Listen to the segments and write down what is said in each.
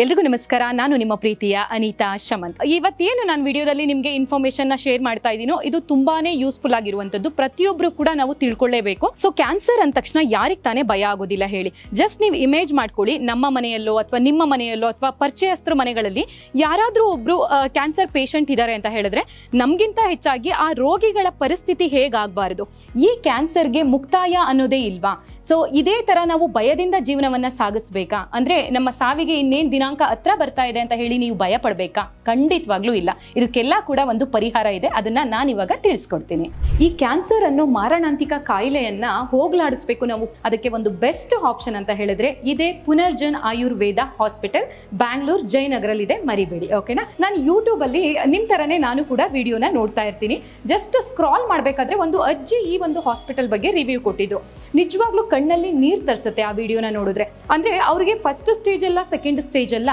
ಎಲ್ರಿಗೂ ನಮಸ್ಕಾರ. ನಾನು ನಿಮ್ಮ ಪ್ರೀತಿಯ ಅನಿತಾ ಶಮಂತ್. ಇವತ್ತೇನು ನಾನು ವಿಡಿಯೋದಲ್ಲಿ ನಿಮಗೆ ಇನ್ಫಾರ್ಮೇಶನ್ ಶೇರ್ ಮಾಡ್ತಾ ಇದ್ದೀನೋ ಇದು ತುಂಬಾನೇ ಯೂಸ್ಫುಲ್ ಆಗಿರುವಂತದ್ದು. ಪ್ರತಿಯೊಬ್ರು ಕೂಡ ನಾವು ತಿಳ್ಕೊಳ್ಳೇಬೇಕು. ಸೊ ಕ್ಯಾನ್ಸರ್ ಅಂದ ತಕ್ಷಣ ಯಾರಿಗೆ ತಾನೇ ಭಯ ಆಗೋದಿಲ್ಲ ಹೇಳಿ. ಜಸ್ಟ್ ನೀವು ಇಮೇಜ್ ಮಾಡ್ಕೊಳ್ಳಿ, ನಮ್ಮ ಮನೆಯಲ್ಲೋ ಅಥವಾ ನಿಮ್ಮ ಮನೆಯಲ್ಲೋ ಅಥವಾ ಪರಿಚಯಸ್ಥರ ಮನೆಗಳಲ್ಲಿ ಯಾರಾದ್ರೂ ಒಬ್ರು ಕ್ಯಾನ್ಸರ್ ಪೇಷಂಟ್ ಇದ್ದಾರೆ ಅಂತ ಹೇಳಿದ್ರೆ ನಮ್ಗಿಂತ ಹೆಚ್ಚಾಗಿ ಆ ರೋಗಿಗಳ ಪರಿಸ್ಥಿತಿ ಹೇಗಾಗಬಾರದು. ಈ ಕ್ಯಾನ್ಸರ್ಗೆ ಮುಕ್ತಾಯ ಅನ್ನೋದೇ ಇಲ್ವಾ? ಸೊ ಇದೇ ತರ ನಾವು ಭಯದಿಂದ ಜೀವನವನ್ನ ಸಾಗಿಸ್ಬೇಕಾ? ಅಂದ್ರೆ ನಮ್ಮ ಸಾವಿಗೆ ಇನ್ನೇನ್ ದಿನಾಂಕ ಹತ್ರ ಬರ್ತಾ ಇದೆ ಅಂತ ಹೇಳಿ ನೀವು ಭಯ ಪಡ್ಬೇಕಾ? ಖಂಡಿತವಾಗ್ಲೂ ಇಲ್ಲ. ಇದಕ್ಕೆಲ್ಲ ಕೂಡ ಒಂದು ಪರಿಹಾರ ಇದೆ, ಅದನ್ನ ನಾನು ಇವಾಗ ತಿಳಿಸ್ಕೊಡ್ತೀನಿ. ಈ ಕ್ಯಾನ್ಸರ್ ಅನ್ನೋ ಮಾರಣಾಂತಿಕ ಕಾಯಿಲೆಯನ್ನ ಹೋಗ್ಲಾಡಿಸ್ಬೇಕು ನಾವು. ಅದಕ್ಕೆ ಒಂದು ಬೆಸ್ಟ್ ಆಪ್ಷನ್ ಅಂತ ಹೇಳಿದ್ರೆ ಇದೇ ಪುನರ್ಜನ್ ಆಯುರ್ವೇದ ಹಾಸ್ಪಿಟಲ್, ಬ್ಯಾಂಗ್ಳೂರ್ ಜಯನಗರಲ್ಲಿ ಇದೆ, ಮರಿಬೇಡಿ. ಓಕೆನಾ? ನಾನು ಯೂಟ್ಯೂಬ್ ಅಲ್ಲಿ ನಿಮ್ ತರನೇ ನಾನು ಕೂಡ ವಿಡಿಯೋನ ನೋಡ್ತಾ ಇರ್ತೀನಿ. ಜಸ್ಟ್ ಸ್ಕ್ರಾಲ್ ಮಾಡ್ಬೇಕಾದ್ರೆ ಒಂದು ಅಜ್ಜಿ ಈ ಒಂದು ಹಾಸ್ಪಿಟಲ್ ಬಗ್ಗೆ ರಿವ್ಯೂ ಕೊಟ್ಟಿದ್ರು. ನಿಜವಾಗ್ಲೂ ಕಣ್ಣಲ್ಲಿ ನೀರ್ ತರಿಸುತ್ತೆ ಆ ವಿಡಿಯೋನ ನೋಡಿದ್ರೆ. ಅಂದ್ರೆ ಅವ್ರಿಗೆ ಫಸ್ಟ್ ಸ್ಟೇಜ್ ಅಲ್ಲ, ಸೆಕೆಂಡ್ ಸ್ಟೇಜ್ ಅಲ್ಲ,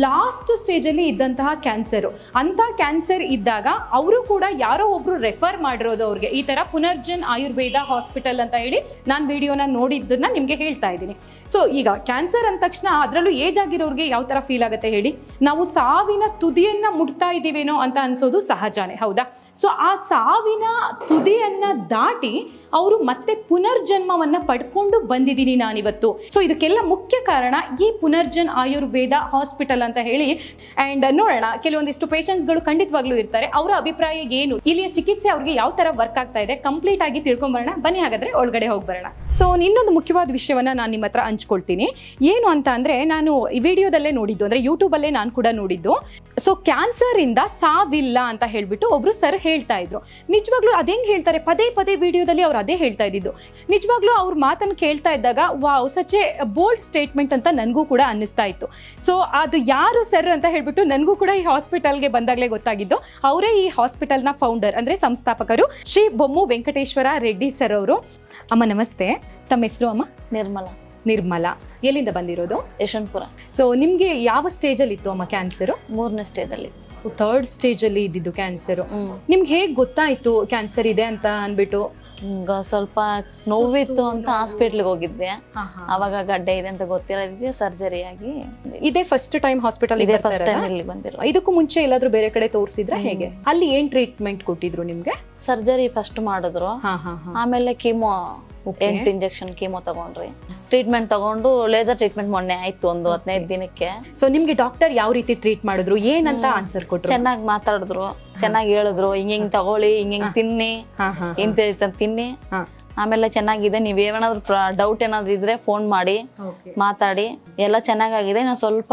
ಲಾಸ್ಟ್ ಸ್ಟೇಜ್ ಅಲ್ಲಿ ಇದ್ದಂತಹ ಕ್ಯಾನ್ಸರ್. ಅಂತ ಕ್ಯಾನ್ಸರ್ ಇದ್ದಾಗ ಅವರು ಕೂಡ ಯಾರೋ ಒಬ್ರು ರೆಫರ್ ಮಾಡಿರೋದು ಅವ್ರಿಗೆ ಈ ತರ ಪುನರ್ಜನ್ ಆಯುರ್ವೇದ ಹಾಸ್ಪಿಟಲ್ ಅಂತ ಹೇಳಿ ನಾನು ವಿಡಿಯೋನ ನೋಡಿದ್ದನ್ನ ನಿಮ್ಗೆ ಹೇಳ್ತಾ ಇದ್ದೀನಿ. ಸೊ ಈಗ ಕ್ಯಾನ್ಸರ್ ಅಂದ ತಕ್ಷಣ ಅದರಲ್ಲೂ ಏಜ್ ಆಗಿರೋರಿಗೆ ಯಾವ ತರ ಫೀಲ್ ಆಗುತ್ತೆ ಹೇಳಿ? ನಾವು ಸಾವಿನ ತುದಿಯನ್ನ ಮುಟ್ತಾ ಇದೀವೇನೋ ಅಂತ ಅನ್ಸೋದು ಸಹಜಾನೇ, ಹೌದಾ? ಸೊ ಆ ಸಾವಿನ ತುದಿಯನ್ನ ದಾಟಿ ಅವರು ಮತ್ತೆ ಪುನರ್ಜನ್ಮವನ್ನ ಪಡ್ಕೊಂಡು ಬಂದಿದ್ದೀನಿ ನಾನಿವತ್ತು. ಸೊ ಇದಕ್ಕೆಲ್ಲ ಮುಖ್ಯ ಕಾರಣ ಈ ಪುನರ್ಜನ್ ಆಯುರ್ವೇದ ಹಾಸ್ಪಿಟಲ್ ಅಂತ ಹೇಳಿ. ಅಂಡ್ ನೋಡೋಣ, ಕೆಲವೊಂದಿಷ್ಟು ಪೇಷಂಟ್ಸ್ಗಳು ಖಂಡಿತವಾಗ್ಲೂ ಇರ್ತಾರೆ, ಅವರ ಅಭಿಪ್ರಾಯ ಏನು, ಇಲ್ಲಿಯ ಚಿಕಿತ್ಸೆ ಅವ್ರಿಗೆ ಯಾವ ತರ ವರ್ಕ್ ಆಗ್ತಾ ಇದೆ ಕಂಪ್ಲೀಟ್ ಆಗಿ ತಿಳ್ಕೊಂಬರೋಣ. ಬನ್ನಿ ಹಾಗಾದ್ರೆ ಒಳಗಡೆ ಹೋಗಿ ಬರೋಣ. ಸೊ ಇನ್ನೊಂದು ಮುಖ್ಯವಾದ ವಿಷಯವನ್ನ ನಾನು ನಿಮ್ಮ ಹತ್ರ ಹಂಚ್ಕೊಳ್ತೀನಿ. ಏನು ಅಂತ ಅಂದ್ರೆ ನಾನು ಈ ವಿಡಿಯೋದಲ್ಲೇ ನೋಡಿದ್ದು, ಅಂದ್ರೆ ಯೂಟ್ಯೂಬ್ ಅಲ್ಲೇ ನಾನು ಕೂಡ ನೋಡಿದ್ದು. ಸೊ ಕ್ಯಾನ್ಸರ್ ಇಂದ ಸಾವಿಲ್ಲ ಅಂತ ಹೇಳ್ಬಿಟ್ಟು ಒಬ್ರು ಸರ್ ಹೇಳ್ತಾ ಇದ್ರು. ನಿಜವಾಗ್ಲೂ ಅದೇಂಗ್ ಹೇಳ್ತಾರೆ, ಪದೇ ಪದೇ ವಿಡಿಯೋದಲ್ಲಿ ಅವ್ರು ಅದೇ ಹೇಳ್ತಾ ಇದ್ದಿದ್ದು. ನಿಜವಾಗ್ಲೂ ಅವ್ರ ಮಾತನ್ನು ಕೇಳ್ತಾ ಇದ್ದಾಗ wow, such A bold statement ಅಂತ ನನಗೂ ಕೂಡ ಅನ್ನಿಸ್ತಾ ಇತ್ತು. ಸೊ ಅದು ಯಾರು ಸರ್ ಅಂತ ಹೇಳ್ಬಿಟ್ಟು ನನಗೂ ಕೂಡ ಈ ಹಾಸ್ಪಿಟಲ್ಗೆ ಬಂದಾಗಲೇ ಗೊತ್ತಾಗಿದ್ದು. ಅವರೇ ಈ ಹಾಸ್ಪಿಟಲ್ನ ಫೌಂಡರ್ ಅಂದ್ರೆ ಸಂಸ್ಥಾಪಕರು ಶ್ರೀ ಬೊಮ್ಮು ವೆಂಕಟೇಶ್ವರ ರೆಡ್ಡಿ ಸರ್ ಅವರು. ಅಮ್ಮ ನಮಸ್ತೆ, ತಮ್ಮ ಹೆಸರು ಅಮ್ಮ? ನಿರ್ಮಲಾ. ಎಲ್ಲಿಂದ ಬಂದಿರೋದು? ಯಶವಂತಪುರ. ಸೊ ನಿಮ್ಗೆ ಯಾವ ಸ್ಟೇಜ್ ಅಲ್ಲಿ ಇತ್ತು ಅಮ್ಮ ಕ್ಯಾನ್ಸರ್? 3ನೇ ಸ್ಟೇಜ್ ಅಲ್ಲಿ. 3rd ಸ್ಟೇಜ್ ಅಲ್ಲಿ ಇದ್ದಿದ್ದು ಕ್ಯಾನ್ಸರ್. ನಿಮ್ಗೆ ಹೇಗ್ ಗೊತ್ತಾಯ್ತು ಕ್ಯಾನ್ಸರ್ ಇದೆ ಅಂತ ಅನ್ಬಿಟ್ಟು? ಸ್ವಲ್ಪ ನೋವಿತ್ತು ಅಂತ ಹಾಸ್ಪಿಟ್ಲಿಗೆ ಹೋಗಿದ್ದೆ. ಅವಾಗ ಗಡ್ಡೆ ಇದೆ ಅಂತ ಗೊತ್ತಿರೋದಕ್ಕೆ ಸರ್ಜರಿ ಆಗಿ ಇದೇ ಫಸ್ಟ್ ಟೈಮ್ ಹಾಸ್ಪಿಟಲ್ ಇದೆ. ಫಸ್ಟ್ ಟೈಮ್ ಇಲ್ಲಿ ಬಂದಿರೋ. ಇದಕ್ಕೂ ಮುಂಚೆ ಎಲ್ಲಾದ್ರೂ ಬೇರೆ ಕಡೆ ತೋರಿಸಿದ್ರೆ ಹೇಗೆ? ಅಲ್ಲಿ ಏನ್ ಟ್ರೀಟ್ಮೆಂಟ್ ಕೊಟ್ಟಿದ್ರು ನಿಮ್ಗೆ? ಸರ್ಜರಿ ಫಸ್ಟ್ ಮಾಡಿದ್ರು, ಆಮೇಲೆ ಕೀಮೋ 8 ಇಂಜೆಕ್ಷನ್ ಕೀಮೋ ತಗೊಂಡ್ರಿ. ಟ್ರೀಟ್ಮೆಂಟ್ ತಗೊಂಡು ಲೇಸರ್ ಟ್ರೀಟ್ಮೆಂಟ್ ಮೊನ್ನೆ ಆಯ್ತು, ಒಂದು 15 ದಿನಕ್ಕೆ. ಸೊ ನಿಮ್ಗೆ ಡಾಕ್ಟರ್ ಯಾವ ರೀತಿ ಟ್ರೀಟ್ ಮಾಡಿದ್ರು, ಏನಂತ ಆನ್ಸರ್ ಕೊಟ್ರು? ಚೆನ್ನಾಗಿ ಮಾತಾಡಿದ್ರು, ಚೆನ್ನಾಗಿ ಹೇಳಿದ್ರು, ಹಿಂಗ್ ತಗೊಳ್ಳಿ, ಹಿಂಗ್ ತಿನ್ನಿ, ಇಂತ ತಿನ್ನಿ, ಆಮೇಲೆ ಚೆನ್ನಾಗಿದೆ, ನೀವ್ ಏನಾದ್ರು ಡೌಟ್ ಏನಾದ್ರು ಇದ್ರೆ ಫೋನ್ ಮಾಡಿ ಮಾತಾಡಿ, ಎಲ್ಲ ಚೆನ್ನಾಗಿದೆ, ನಾವು ಸ್ವಲ್ಪ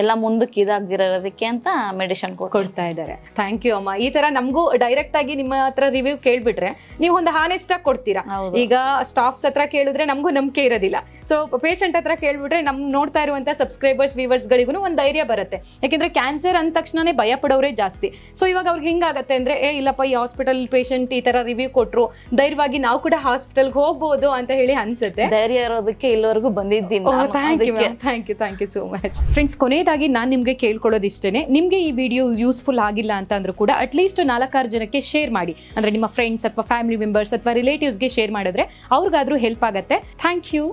ಎಲ್ಲ ಮುಂದಕ್ಕೆ ಇದಾಗ್ದಿರೋದಕ್ಕೆ ಅಂತ ಮೆಡಿಸಿನ್ ಕೊಡ್ತಾ ಇದ್ದಾರೆ. ಥ್ಯಾಂಕ್ ಯು ಅಮ್ಮ. ಈ ತರ ನಮಗೂ ಡೈರೆಕ್ಟ್ ಆಗಿ ನಿಮ್ಮ ಹತ್ರ ರಿವ್ಯೂ ಕೇಳ್ಬಿಟ್ರೆ ನೀವು ಒಂದು ಹಾನೆಸ್ಟ್ ಆಗಿ ಕೊಡ್ತೀರಾ. ಈಗ ಸ್ಟಾಫ್ಸ್ ಹತ್ರ ಕೇಳಿದ್ರೆ ನಮಗೂ ನಂಬಿಕೆ ಇರೋದಿಲ್ಲ. ಸೊ ಪೇಷಂಟ್ ಹತ್ರ ಕೇಳ್ಬಿಟ್ರೆ ನಮ್ ನೋಡ್ತಾ ಇರುವಂತ ಸಬ್ಸ್ಕ್ರೈಬರ್ಸ್ ವ್ಯೂವರ್ಸ್ ಗಳಿಗೂ ಒಂದು ಧೈರ್ಯ ಬರುತ್ತೆ. ಯಾಕೆಂದ್ರೆ ಕ್ಯಾನ್ಸರ್ ಅಂದ ತಕ್ಷಣನೇ ಭಯ ಪಡೋರೇ ಜಾಸ್ತಿ. ಸೊ ಇವಾಗ ಅವ್ರಿಗೆ ಹಿಂಗಾಗತ್ತೆ ಅಂದ್ರೆ ಇಲ್ಲಪ್ಪ ಈ ಹಾಸ್ಪಿಟಲ್ ಪೇಷಂಟ್ ಈ ತರ ರಿವ್ಯೂ ಕೊಟ್ರು, ಧೈರ್ಯವಾಗಿ ನಾವು ಕೂಡ ಹಾಸ್ಪಿಟಲ್ಗೆ ಹೋಗ್ಬೋದು ಅಂತ ಹೇಳಿ ಅನ್ಸುತ್ತೆ. ಧೈರ್ಯ ಇರೋದಕ್ಕೆ ಇಲ್ಲಿವರೆಗೂ ಬಂದಿದ್ದೀನಿ. Thank you so much. Friends, ಕೊನೆಯದಾಗಿ ನಾನು ನಿಮ್ಗೆ ಕೇಳ್ಕೊಳ್ಳೋದಿಷ್ಟೇನೆ, ನಿಮ್ಗೆ ಈ ವಿಡಿಯೋ ಯೂಸ್ಫುಲ್ ಆಗಿಲ್ಲ ಅಂತ ಅಂದ್ರೂ ಕೂಡ ಅಟ್ಲೀಸ್ಟ್ 4-6 ಜನಕ್ಕೆ ಶೇರ್ ಮಾಡಿ. ಅಂದ್ರೆ ನಿಮ್ಮ ಫ್ರೆಂಡ್ಸ್ ಅಥವಾ ಫ್ಯಾಮಿಲಿ ಮೆಂಬರ್ಸ್ ಅಥವಾ ರಿಲೇಟಿವ್ಸ್ಗೆ ಶೇರ್ ಮಾಡಿದ್ರೆ ಅವ್ರಿಗಾದ್ರೂ ಹೆಲ್ಪ್ ಆಗುತ್ತೆ. Thank you.